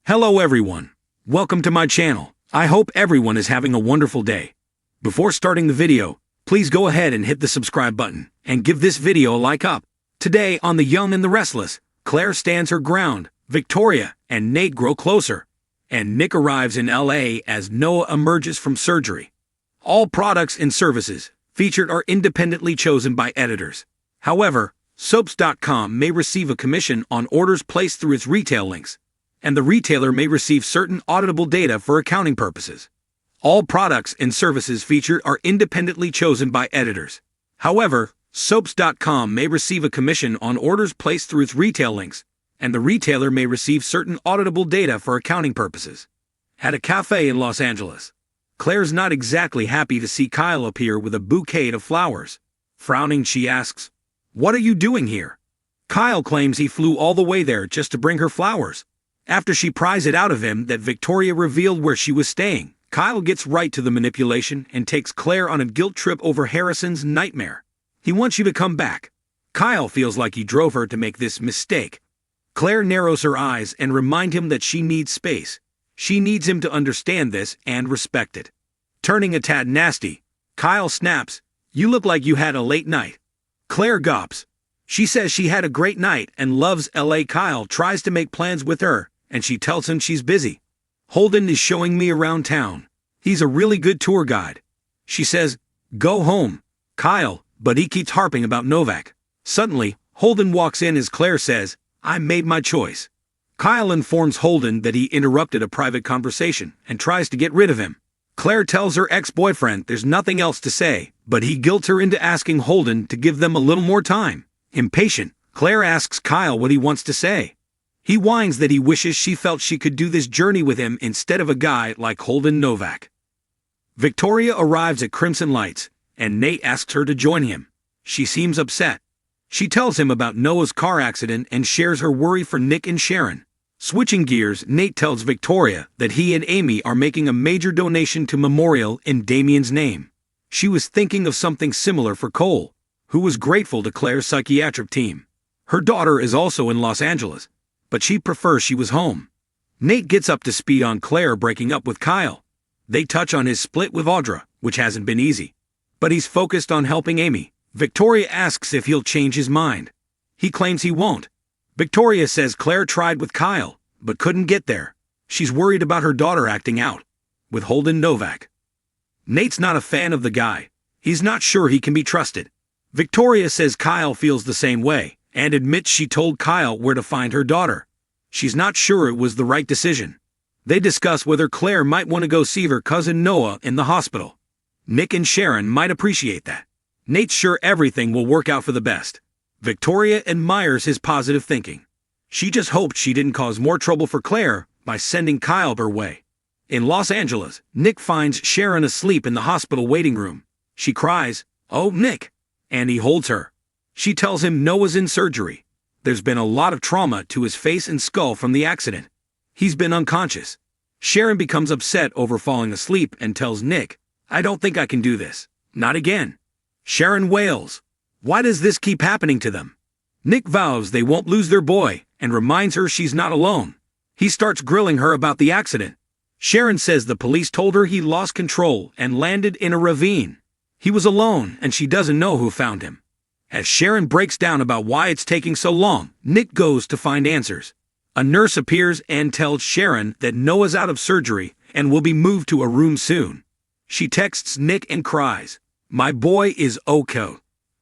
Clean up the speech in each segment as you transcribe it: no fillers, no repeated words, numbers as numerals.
Hello everyone. Welcome to my channel. I hope everyone is having a wonderful day. Before starting the video, please go ahead and hit the subscribe button and give this video a like up. Today on The Young and the Restless, Claire stands her ground, Victoria and Nate grow closer, and Nick arrives in LA as Noah emerges from surgery. All products and services featured are independently chosen by editors. However, soaps.com may receive a commission on orders placed through its retail links, and the retailer may receive certain auditable data for accounting purposes. All products and services featured are independently chosen by editors. However, soaps.com may receive a commission on orders placed through its retail links, and the retailer may receive certain auditable data for accounting purposes. At a cafe in Los Angeles, Claire's not exactly happy to see Kyle appear with a bouquet of flowers. Frowning, she asks, "What are you doing here?" Kyle claims he flew all the way there just to bring her flowers. After she pries it out of him that Victoria revealed where she was staying, Kyle gets right to the manipulation and takes Claire on a guilt trip over Harrison's nightmare. He wants you to come back. Kyle feels like he drove her to make this mistake. Claire narrows her eyes and reminds him that she needs space. She needs him to understand this and respect it. Turning a tad nasty, Kyle snaps, "You look like you had a late night." Claire gawps. She says she had a great night and loves LA. Kyle tries to make plans with her, and she tells him she's busy. "Holden is showing me around town. He's a really good tour guide." She says, "Go home, Kyle," but he keeps harping about Novak. Suddenly, Holden walks in as Claire says, "I made my choice." Kyle informs Holden that he interrupted a private conversation and tries to get rid of him. Claire tells her ex-boyfriend there's nothing else to say, but he guilts her into asking Holden to give them a little more time. Impatient, Claire asks Kyle what he wants to say. He whines that he wishes she felt she could do this journey with him instead of a guy like Holden Novak. Victoria arrives at Crimson Lights, and Nate asks her to join him. She seems upset. She tells him about Noah's car accident and shares her worry for Nick and Sharon. Switching gears, Nate tells Victoria that he and Amy are making a major donation to Memorial in Damien's name. She was thinking of something similar for Cole, who was grateful to Claire's psychiatric team. Her daughter is also in Los Angeles, but she prefers she was home. Nate gets up to speed on Claire breaking up with Kyle. They touch on his split with Audra, which hasn't been easy, but he's focused on helping Amy. Victoria asks if he'll change his mind. He claims he won't. Victoria says Claire tried with Kyle, but couldn't get there. She's worried about her daughter acting out with Holden Novak. Nate's not a fan of the guy. He's not sure he can be trusted. Victoria says Kyle feels the same way, and admits she told Kyle where to find her daughter. She's not sure it was the right decision. They discuss whether Claire might want to go see her cousin Noah in the hospital. Nick and Sharon might appreciate that. Nate's sure everything will work out for the best. Victoria admires his positive thinking. She just hoped she didn't cause more trouble for Claire by sending Kyle her way. In Los Angeles, Nick finds Sharon asleep in the hospital waiting room. She cries, "Oh, Nick," and he holds her. She tells him Noah's in surgery. There's been a lot of trauma to his face and skull from the accident. He's been unconscious. Sharon becomes upset over falling asleep and tells Nick, "I don't think I can do this. Not again." Sharon wails. Why does this keep happening to them? Nick vows they won't lose their boy and reminds her she's not alone. He starts grilling her about the accident. Sharon says the police told her he lost control and landed in a ravine. He was alone and she doesn't know who found him. As Sharon breaks down about why it's taking so long, Nick goes to find answers. A nurse appears and tells Sharon that Noah's out of surgery and will be moved to a room soon. She texts Nick and cries, "My boy is okay,"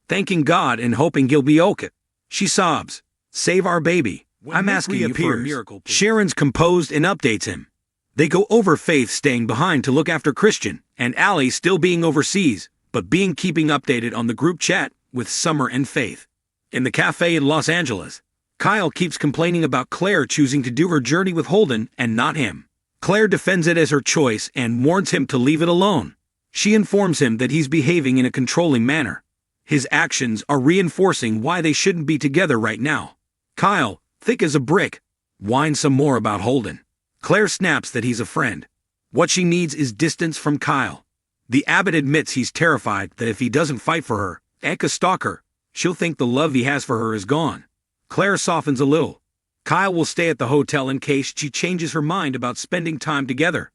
thanking God and hoping he'll be okay. She sobs, "Save our baby. I'm asking you for a miracle." Sharon's composed and updates him. They go over Faith staying behind to look after Christian, and Allie still being overseas, but keeping updated on the group chat with Summer and Faith. In the cafe in Los Angeles, Kyle keeps complaining about Claire choosing to do her journey with Holden and not him. Claire defends it as her choice and warns him to leave it alone. She informs him that he's behaving in a controlling manner. His actions are reinforcing why they shouldn't be together right now. Kyle, thick as a brick, whines some more about Holden. Claire snaps that he's a friend. What she needs is distance from Kyle. The abbot admits he's terrified that if he doesn't fight for her, Eka stalk her, she'll think the love he has for her is gone. Claire softens a little. Kyle will stay at the hotel in case she changes her mind about spending time together.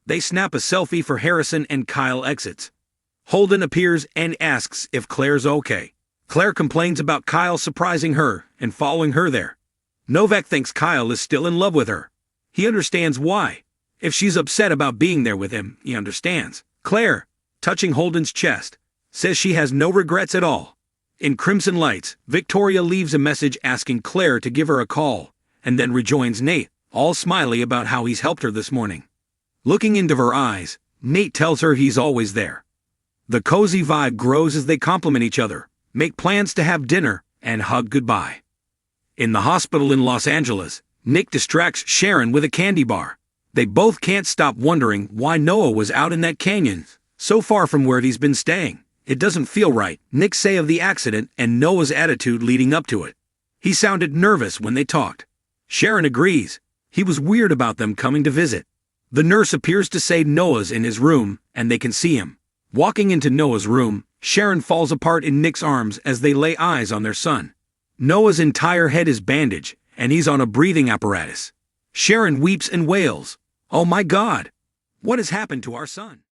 They snap a selfie for Harrison and Kyle exits. Holden appears and asks if Claire's okay. Claire complains about Kyle surprising her and following her there. Novak thinks Kyle is still in love with her. He understands why. If she's upset about being there with him, he understands. Claire, touching Holden's chest, says she has no regrets at all. In Crimson Lights, Victoria leaves a message asking Claire to give her a call, and then rejoins Nate, all smiley about how he's helped her this morning. Looking into her eyes, Nate tells her he's always there. The cozy vibe grows as they compliment each other, make plans to have dinner, and hug goodbye. In the hospital in Los Angeles, Nick distracts Sharon with a candy bar. They both can't stop wondering why Noah was out in that canyon, so far from where he's been staying. It doesn't feel right, Nick say of the accident and Noah's attitude leading up to it. He sounded nervous when they talked. Sharon agrees. He was weird about them coming to visit. The nurse appears to say Noah's in his room, and they can see him. Walking into Noah's room, Sharon falls apart in Nick's arms as they lay eyes on their son. Noah's entire head is bandaged, and he's on a breathing apparatus. Sharon weeps and wails. "Oh my God! What has happened to our son?"